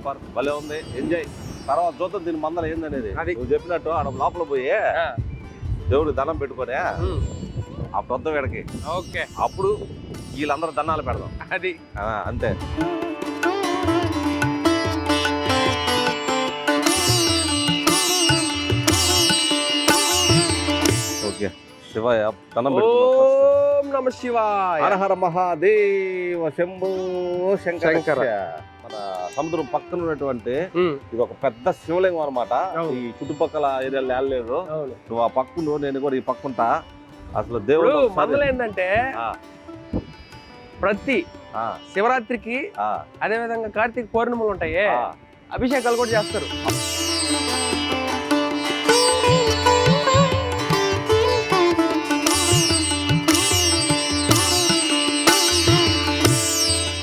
Super భలే ఉంది enjoy. తర్వాత చూద్దాం దీని మందర ఏందనేది. అది. నువ్వు చెప్పినట్టు ఆడ లోపల పోయి దేవుడికి దండం పెట్టుకొని ఆ పెద్ద వేడకి ఓకే అప్పుడు వీళ్ళందరూ దండాలు పెడదాం. అది అంతే. ఓకే శివయ్య దండం పెట్టుకుందాం. ఓం నమ శివాయ. హర హర మహాదేవ శంభో శంకర. శంకర. మన సముద్రం పక్కన ఉన్నటువంటి ఉమ్, ఇది ఒక పెద్ద శివలింగం అనమాట. అవును. ఈ చుట్టుపక్కల ఏరియాలో వెళ్ళలేదు. అవును. నువ్వు ఆ పక్కుండు, నేను కూడా ఈ పక్కుంటా. అసలు దేవుడు ఇప్పుడు ఒకసారి- మందులు ఏంటంటే ఆ, ప్రతి ఆ, శివరాత్రికి ఆ, అదే విధంగా కార్తీక పౌర్ణములు ఉంటాయి, ఆ. అభిషేకాలు కూడా చేస్తారు.